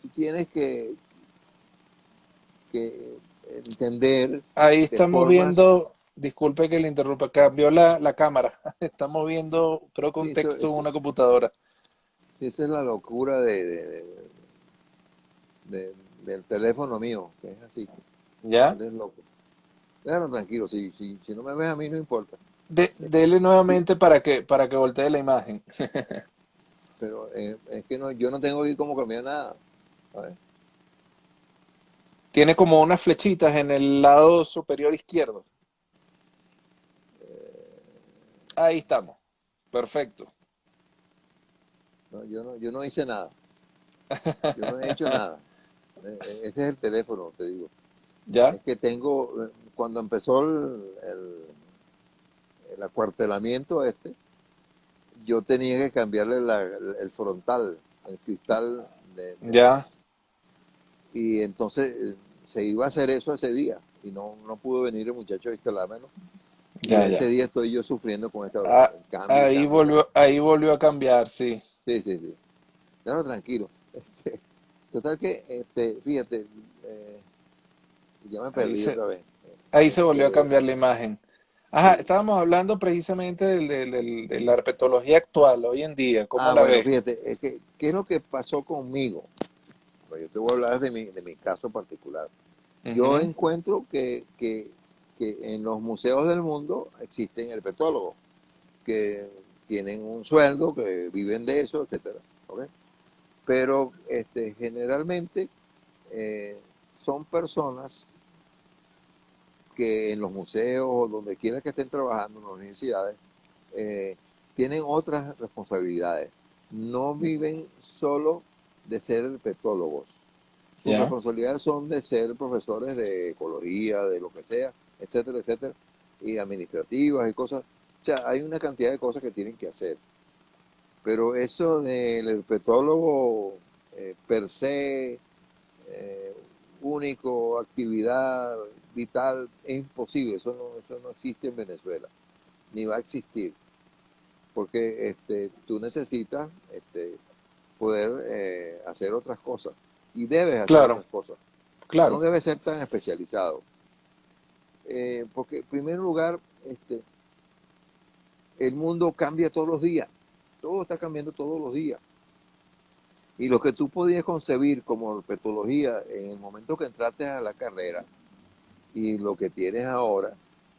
Tú tienes que entender Ahí de estamos formas. viendo, disculpe que le interrumpa, cambió la cámara. Estamos viendo, creo que un Sí, eso, texto en una computadora. sí, esa es la locura de- del teléfono mío, que es así. ¿Ya? Él es loco. Déjalo tranquilo, si no me ves a mí no importa. Dele Sí, nuevamente para que voltee la imagen. pero es que no, yo no tengo ahí cómo cambiar nada, ¿sabes? Tiene como unas flechitas en el lado superior izquierdo. Ahí estamos. Perfecto. No, yo no hice nada, yo no he hecho nada. Ese es el teléfono, te digo. ¿Ya? Es que tengo, cuando empezó el acuartelamiento yo tenía que cambiarle el frontal, el cristal Ya, y entonces se iba a hacer eso ese día y no pudo venir el muchacho a instalármelo. Y ya, de ese ya. día estoy yo sufriendo con esta broma, el cambio y cambio y cambio. Ahí volvió a cambiar, sí. Sí, sí, sí. Déjalo tranquilo. Total que, fíjate, eh, ya me Ahí perdí se, otra vez. ahí se volvió a Este, cambiar la imagen. Ajá, sí. estábamos hablando precisamente de la herpetología actual, hoy en día. ¿Cómo la Bueno, ves? fíjate, es que, ¿qué es lo que pasó conmigo? Pues yo te voy a hablar de mi caso particular. Yo Ujú. encuentro que en los museos del mundo existen herpetólogos que tienen un sueldo, que viven de eso, etcétera. ¿Ok? Pero generalmente eh, son personas que en los museos o donde quiera que estén trabajando, en las universidades, eh, tienen otras responsabilidades. No viven solo de ser herpetólogos. Sus Ya, responsabilidades son de ser profesores de ecología, de lo que sea, etcétera, etcétera, y administrativas y cosas. O sea, hay una cantidad de cosas que tienen que hacer. Pero eso del herpetólogo per se, eh, único, actividad vital, es imposible. Eso no existe en Venezuela, ni va a existir. Porque tú necesitas poder hacer otras cosas y debes hacer claro, otras cosas. No claro, debes ser tan especializado. Porque, en primer lugar, el mundo cambia todos los días. Todo está cambiando todos los días. Y lo que tú podías concebir como herpetología en el momento que entraste a la carrera y lo que tienes ahora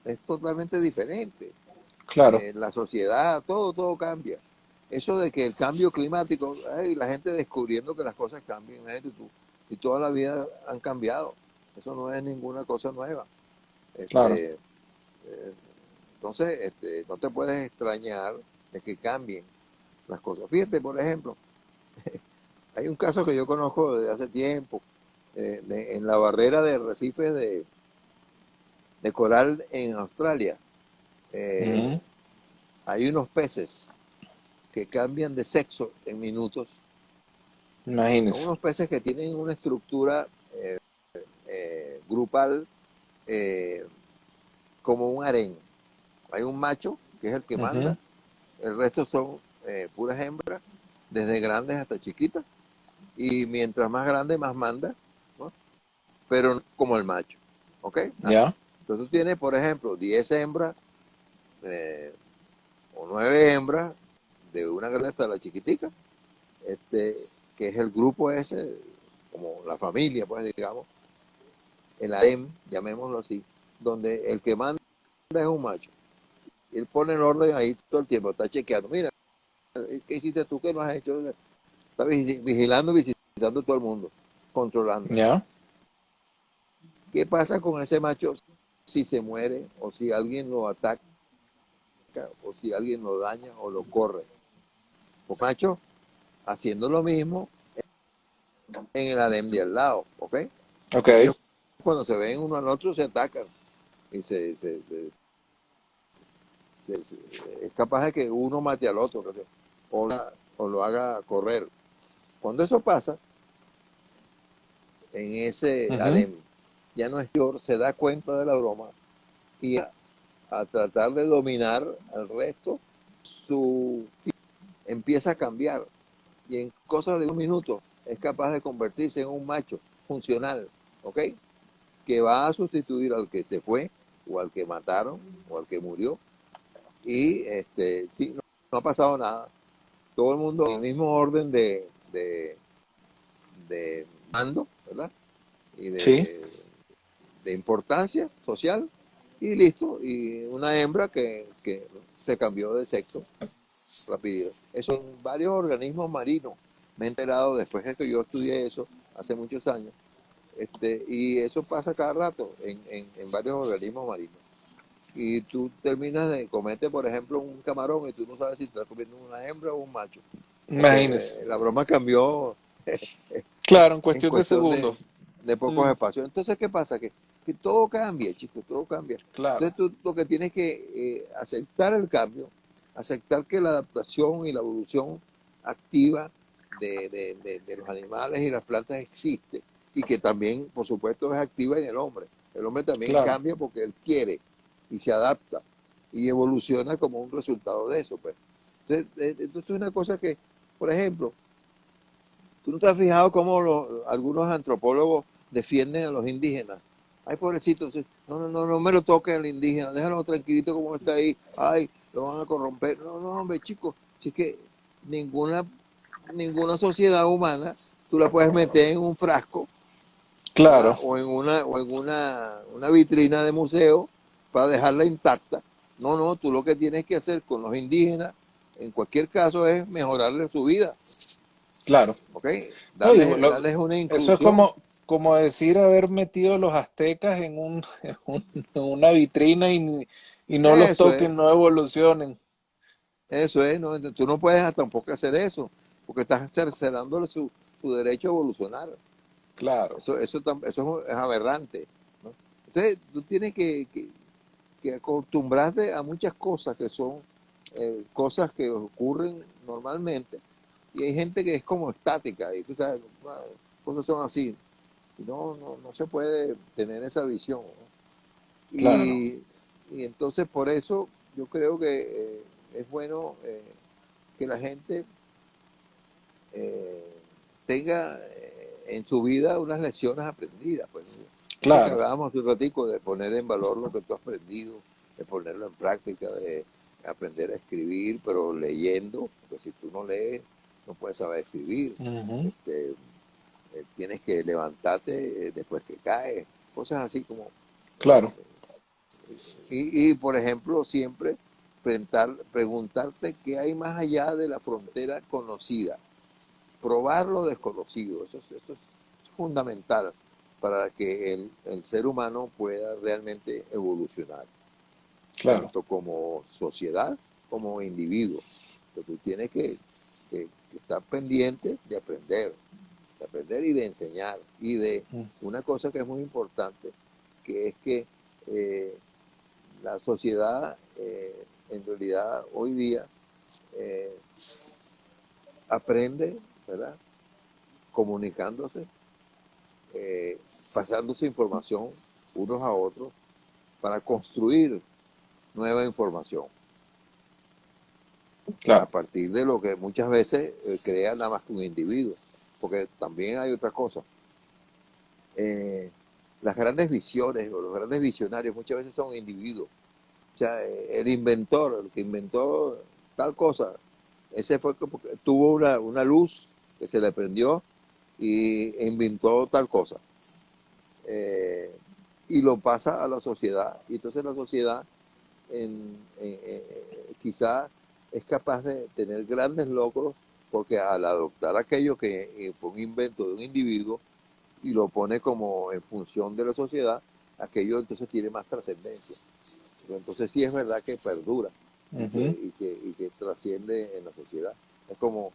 es totalmente diferente. claro, La sociedad, todo cambia. Eso de que el cambio climático, ay, la gente descubriendo que las cosas cambian, imagínate tú, y toda la vida han cambiado. Eso no es ninguna cosa nueva. claro. Este, entonces, no te puedes extrañar de que cambien las cosas. Fíjate, por ejemplo, hay un caso que yo conozco desde hace tiempo, en la barrera de arrecifes de coral en Australia. Ujú. eh, Hay unos peces que cambian de sexo en minutos. Son Imagínese. unos peces que tienen una estructura grupal eh, como un harén. Hay un macho, que es el que Ujú. manda, el resto son puras hembras, desde grandes hasta chiquitas, y mientras más grande, más manda, ¿no? Pero no como el macho. ¿Ok? Ya, Entonces tú tienes, por ejemplo, 10 hembras eh, o 9 hembras, de una grande hasta la chiquitica, que es el grupo ese, como la familia, pues digamos, el harem, llamémoslo así, donde el que manda es un macho. Y él pone el orden ahí todo el tiempo, está chequeando. Mira, ¿qué hiciste tú? ¿Qué no has hecho? Está vigilando, visitando todo el mundo, controlando. ya. ¿Qué pasa con ese macho si se muere o si alguien lo ataca o si alguien lo daña o lo corre? Pues macho haciendo lo mismo en el harem de al lado, ¿ok? Ok, Y ellos cuando se ven uno al otro se atacan y es capaz de que uno mate al otro o, o lo haga correr. Cuando eso pasa en ese ujú. harem, ya no es peor, se da cuenta de la broma y a tratar de dominar al resto, su empieza a cambiar y en cosas de un minuto es capaz de convertirse en un macho funcional, ¿ok? Que va a sustituir al que se fue o al que mataron o al que murió y sí, no ha pasado nada. Todo el mundo en el mismo orden de mando, ¿verdad? Y Sí, de importancia social y listo. Y una hembra que se cambió de sexo. rapidez. Eso en varios organismos marinos. Me he enterado después de que yo estudié eso hace muchos años. Y eso pasa cada rato en varios organismos marinos. Y tú terminas de comerte, por ejemplo, un camarón y tú no sabes si te estás comiendo una hembra o un macho. Porque Imagínese. la broma cambió Claro, en en cuestión de cuestión segundos. de pocos Mm, espacios. Entonces, ¿qué pasa? Que todo cambia, chicos, todo cambia. claro, Entonces, tú lo que tienes que aceptar el cambio, aceptar que la adaptación y la evolución activa de los animales y las plantas existe y que también, por supuesto, es activa en el hombre. El hombre también claro, cambia porque él quiere y se adapta y evoluciona como un resultado de eso, pues. Entonces es una cosa que, por ejemplo, ¿tú no te has fijado cómo algunos antropólogos defienden a los indígenas? Ay, pobrecito, no me lo toques al indígena, déjalo tranquilito como está ahí. Ay, lo van a corromper. No, hombre, chicos, si es que ninguna, ninguna sociedad humana tú la puedes meter en un frasco, claro, ¿verdad? O en una vitrina de museo para dejarla intacta. No, tú lo que tienes que hacer con los indígenas, en cualquier caso, es mejorarles su vida, claro. ¿ok? No, Darles una eso es inclusión. como decir haber metido a los aztecas en una vitrina y no los Eso es, toquen, no evolucionen. eso es. ¿No? Entonces, tú no puedes tampoco hacer eso, porque estás cercenándole su derecho a evolucionar. Claro, Eso es aberrante, ¿no? Entonces, tú tienes que acostumbrarte a muchas cosas que son cosas que ocurren normalmente, y hay gente que es como estática, y tú sabes, cosas son así, y no se puede tener esa visión, ¿no? claro, Y entonces por eso yo creo que es bueno que la gente eh, tenga en su vida unas lecciones aprendidas. Pues, eso que claro. hablábamos hace un ratico de poner en valor lo que tú has aprendido, de ponerlo en práctica, de aprender a escribir, pero leyendo, porque si tú no lees, no puedes saber escribir. Ujú, Este, tienes que levantarte después que caes, cosas así como... claro, por ejemplo, siempre preguntarte qué hay más allá de la frontera conocida, probar lo desconocido, eso es fundamental para que el ser humano pueda realmente evolucionar, claro. tanto como sociedad como individuo. Entonces, tú tienes que estar pendiente de aprender y de enseñar. Y de Mm, una cosa que es muy importante, que es que eh, la sociedad, en realidad, hoy día eh, aprende, ¿verdad? Comunicándose, eh, pasándose información unos a otros para construir nueva información a claro, partir de lo que muchas veces crea nada más que un individuo, porque también hay otra cosa. Eh, las grandes visiones o los grandes visionarios muchas veces son individuos. O sea, el inventor, el que inventó tal cosa, ese fue porque tuvo una luz que se le prendió y inventó tal cosa. Eh, y lo pasa a la sociedad. Y entonces la sociedad quizá es capaz de tener grandes logros porque al adoptar aquello que fue un invento de un individuo y lo pone como en función de la sociedad, aquello entonces tiene más trascendencia. Pero entonces sí es verdad que perdura ujú, y que trasciende en la sociedad. Es como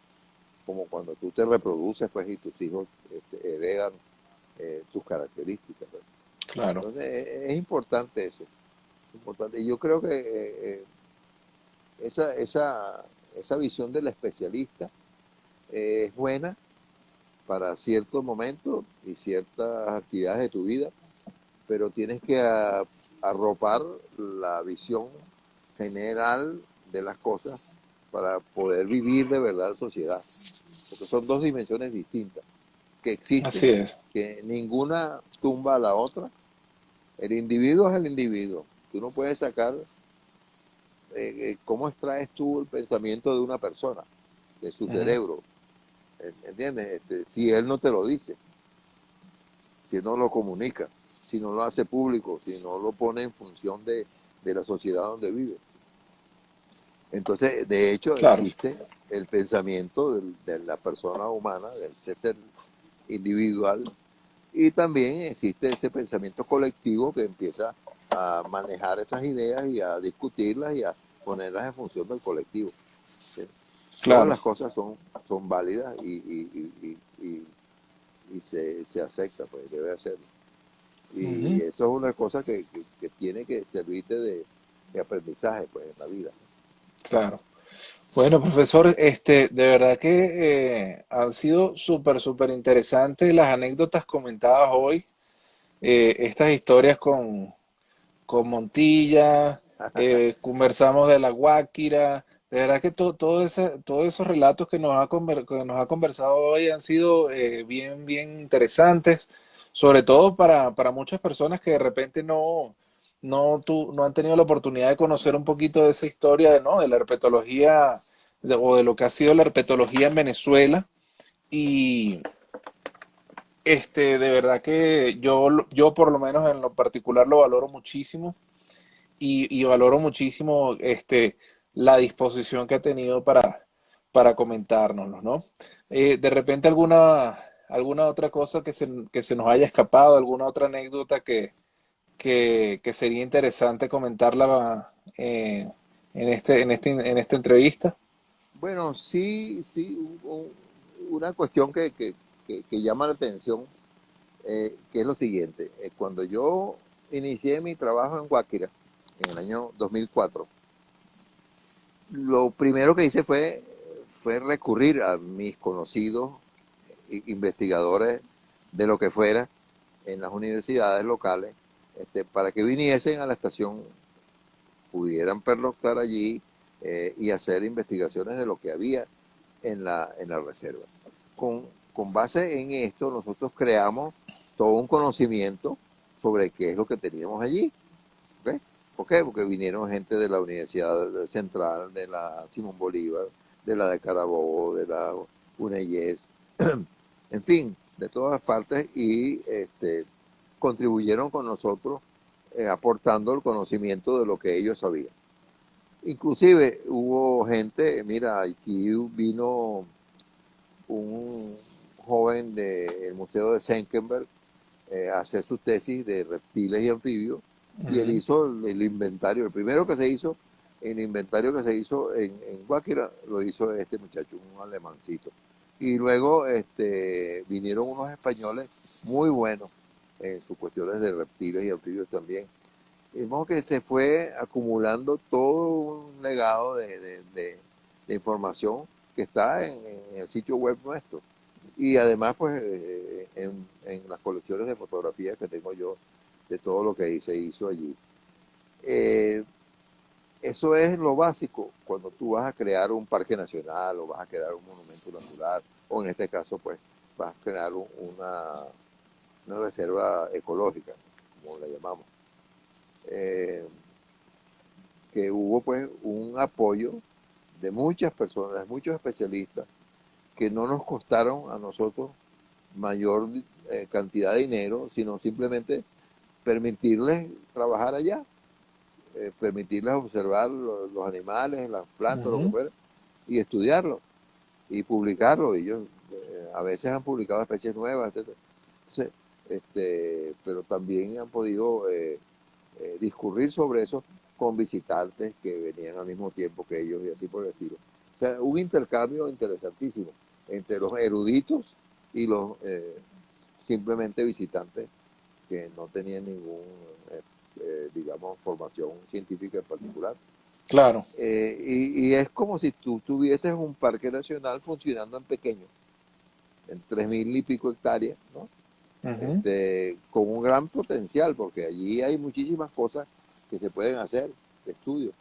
cuando tú te reproduces pues y tus hijos heredan tus características. Pues. claro. Entonces es importante eso. Importante. Y yo creo que esa, esa, esa visión del especialista es buena para ciertos momentos y ciertas actividades de tu vida, pero tienes que arropar la visión general de las cosas para poder vivir de verdad en sociedad. Porque son dos dimensiones distintas que Así existen, es. que ninguna tumba a la otra. El individuo es el individuo. Tú no puedes sacar cómo extraes tú el pensamiento de una persona, de su Ujú, cerebro, ¿entiendes? Si él no te lo dice, si no lo comunica, si no lo hace público, si no lo pone en función de la sociedad donde vive. Entonces, de hecho, Claro. existe el pensamiento de la persona humana, del ser individual, y también existe ese pensamiento colectivo que empieza a manejar esas ideas y a discutirlas y a ponerlas en función del colectivo. ¿Sí? Todas Claro. las cosas son válidas y se acepta, pues debe hacerlo. Y Ujú. eso es una cosa que tiene que servirte de aprendizaje pues, en la vida. Claro. Bueno, profesor, de verdad que han sido súper interesantes las anécdotas comentadas hoy, estas historias con Montilla, conversamos de la Guáquira, de verdad que todos esos relatos que que nos ha conversado hoy han sido bien interesantes, sobre todo para muchas personas que de repente no han tenido la oportunidad de conocer un poquito de esa historia, ¿no? De la herpetología o de lo que ha sido la herpetología en Venezuela. Y de verdad que yo por lo menos en lo particular lo valoro muchísimo y valoro muchísimo la disposición que ha tenido para comentárnoslo, ¿no? De repente alguna otra cosa que se nos haya escapado, alguna otra anécdota que sería interesante comentarla en esta entrevista. Bueno, sí, una cuestión que llama la atención, que es lo siguiente. Cuando yo inicié mi trabajo en Guáquira, en el año 2004, lo primero que hice fue recurrir a mis conocidos investigadores de lo que fuera en las universidades locales, para que viniesen a la estación, pudieran pernoctar allí y hacer investigaciones de lo que había en la reserva. Con, con base en esto, nosotros creamos todo un conocimiento sobre qué es lo que teníamos allí. ¿Okay? ¿Por qué? Porque vinieron gente de la Universidad Central, de la Simón Bolívar, de la de Carabobo, de la UNEYES, en fin, de todas partes y contribuyeron con nosotros aportando el conocimiento de lo que ellos sabían. Inclusive hubo gente, mira, aquí vino un joven del Museo de Senckenberg a hacer su tesis de reptiles y anfibios y él Ujú. hizo el inventario, el primero que se hizo, el inventario que se hizo en Guáquira, lo hizo este muchacho, un alemancito. Y luego vinieron unos españoles muy buenos en sus cuestiones de reptiles y anfibios también. Y como que se fue acumulando todo un legado de información que está en el sitio web nuestro. Y además, pues, en las colecciones de fotografías que tengo yo de todo lo que se hizo allí. Eh, Eso es lo básico cuando tú vas a crear un parque nacional o vas a crear un monumento natural, o en este caso, pues, vas a crear una reserva ecológica, como la llamamos. Eh, que hubo, pues, un apoyo de muchas personas, muchos especialistas, que no nos costaron a nosotros mayor cantidad de dinero, sino simplemente permitirles trabajar allá, permitirles observar los animales, las plantas, lo que Ujú. fuera, y estudiarlo y publicarlo. Ellos a veces han publicado especies nuevas, etcétera. Entonces, pero también han podido discurrir sobre eso con visitantes que venían al mismo tiempo que ellos y así por el estilo. O sea, un intercambio interesantísimo entre los eruditos y los simplemente visitantes que no tenían ningún, digamos, formación científica en particular. Claro. Y es como si tú tuvieses un parque nacional funcionando en pequeño, en 3.000 y pico hectáreas, ¿no? Ujú. Con un gran potencial, porque allí hay muchísimas cosas que se pueden hacer de estudio.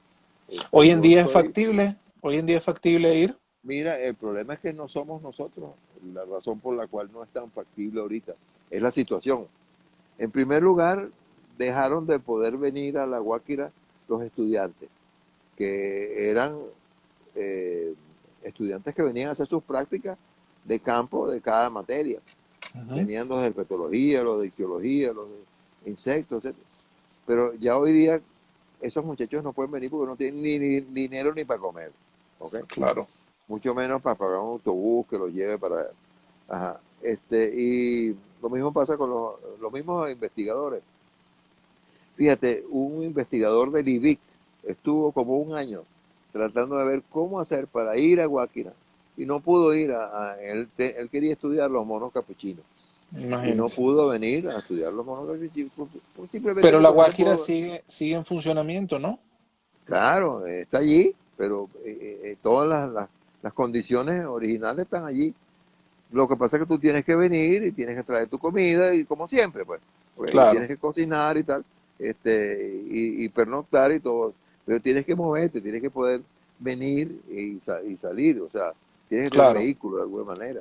Hoy en Yo día es estoy, factible, hoy en día es factible ir. mira, el problema es que no somos nosotros, la razón por la cual no es tan factible ahorita, es la situación. En primer lugar, dejaron de poder venir a la Guáquira los estudiantes, que eran eh, estudiantes que venían a hacer sus prácticas de campo de cada materia. Ujú. Venían los de herpetología, los de ictiología, los de insectos, etc. Pero ya hoy día, esos muchachos no pueden venir porque no tienen ni dinero ni para comer, ¿ok? claro, Mucho menos para pagar un autobús que los lleve para... Ajá. Y lo mismo pasa con los mismos investigadores. Fíjate, un investigador del IBIC estuvo como un año tratando de ver cómo hacer para ir a Guáquira y no pudo ir él quería estudiar los monos capuchinos y no imagínate. pudo venir a estudiar los monos capuchinos simplemente Pero la porque no se Guajira pudo. sigue en funcionamiento, ¿no? Claro, está allí, pero todas las condiciones originales están allí. Lo que pasa es que tú tienes que venir y tienes que traer tu comida y como siempre, pues, y Claro, tienes que cocinar y tal, y pernoctar y todo, pero tienes que moverte, tienes que poder venir y salir, o sea, tienes que tener un claro, vehículo de alguna manera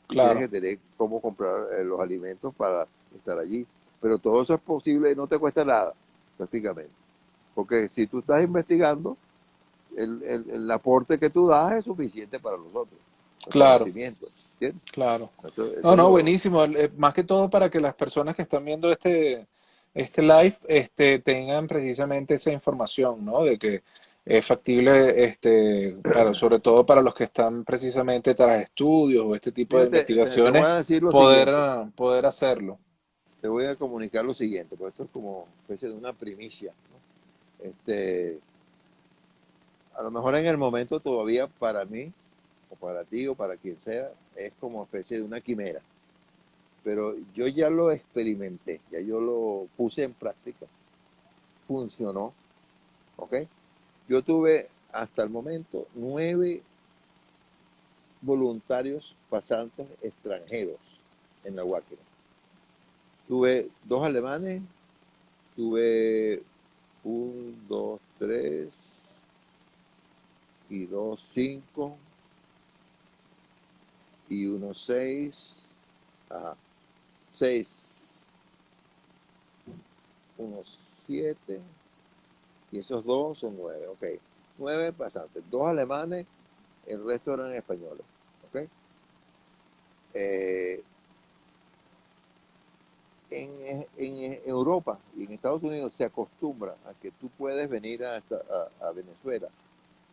y tienes claro, que tener cómo comprar los alimentos para estar allí. Pero todo eso es posible y no te cuesta nada, prácticamente. Porque si tú estás investigando, el aporte que tú das es suficiente para nosotros, el claro, conocimiento, ¿entiendes? claro. Eso No, es no, lo... buenísimo. Más que todo para que las personas que están viendo este live, tengan precisamente esa información, ¿no? De que es factible, sobre todo para los que están precisamente tras estudios o este tipo de Fíjate, te voy investigaciones, a decir lo poder, siguiente, poder hacerlo. te voy a comunicar lo siguiente, porque esto es como una especie de una primicia, ¿no? A lo mejor en el momento todavía para mí, o para ti, o para quien sea, es como especie de una quimera, pero yo ya lo experimenté, ya yo lo puse en práctica, funcionó, ¿ok? Yo tuve hasta el momento 9 voluntarios pasantes extranjeros en la Guáquira. Tuve 2 alemanes, tuve un, dos, tres y dos, cinco y uno, seis, ajá, seis, unos siete y esos dos son 9, ok. 9 pasantes, 2 alemanes, el resto eran españoles, ok. Eh, en Europa y en Estados Unidos se acostumbra a que tú puedes venir a Venezuela,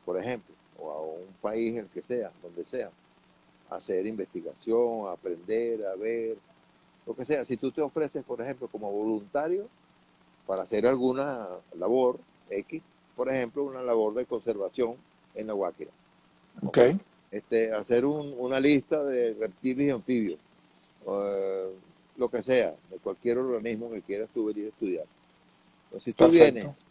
por ejemplo, o a un país, el que sea, donde sea, a hacer investigación, a aprender, a ver, lo que sea. Si tú te ofreces, por ejemplo, como voluntario para hacer alguna labor X, por ejemplo, una labor de conservación en la Guáquira, Ok, ¿ok? Hacer una lista de reptiles y anfibios, eh, lo que sea, de cualquier organismo que quieras tú venir a estudiar. Entonces, si tú vienes perfecto,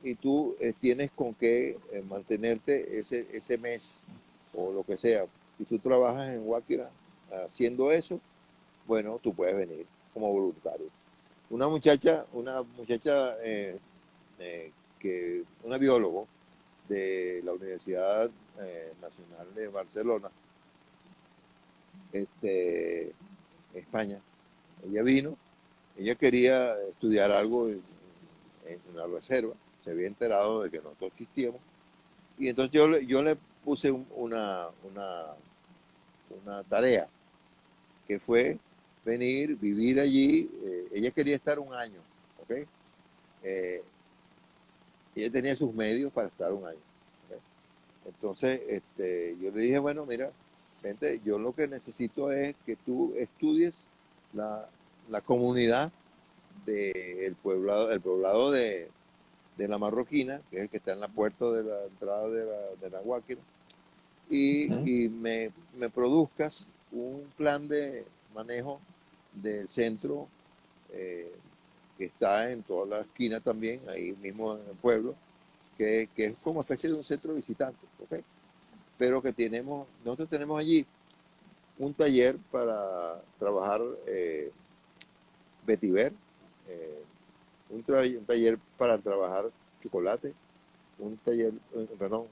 y tú tienes con qué mantenerte ese mes o lo que sea, y tú trabajas en Guáquira haciendo eso, bueno, tú puedes venir como voluntario. Una muchacha una biólogo de la Universidad Nacional de Barcelona, este, España, ella vino, ella quería estudiar algo en la reserva, se había enterado de que nosotros existíamos, y entonces yo le puse una tarea, que fue venir, vivir allí, ella quería estar un año, ¿ok? Eh, ella tenía sus medios para estar un año. ¿Ok? Entonces, yo le dije, bueno, mira, vente, yo lo que necesito es que tú estudies la, la comunidad el poblado de la Marroquina, que es el que está en la puerta de la entrada de la Guáquira, ujú, y me produzcas un plan de manejo del centro eh, que está en toda la esquina también, ahí mismo en el pueblo, que es como especie de un centro visitante, ¿ok? Pero nosotros tenemos allí un taller para trabajar vetiver, eh, un taller para trabajar chocolate, un taller, perdón,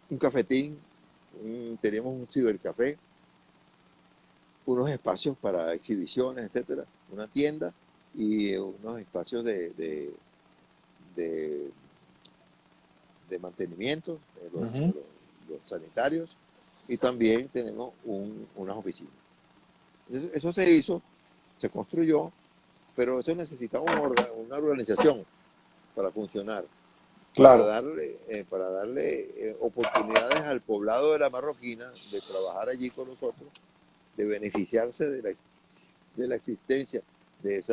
un cafetín, tenemos un cibercafé, unos espacios para exhibiciones, etcétera, una tienda y unos espacios de, de mantenimiento, ujú. los sanitarios, y también tenemos unas oficinas. Eso se hizo, se construyó, pero eso necesitaba una organización. para funcionar, Claro, para darle oportunidades al poblado de la Marroquina de trabajar allí con nosotros, de beneficiarse de la existencia de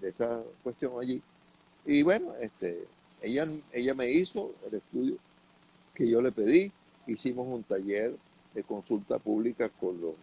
de esa cuestión allí. Y bueno, ella me hizo el estudio que yo le pedí, hicimos un taller de consulta pública con los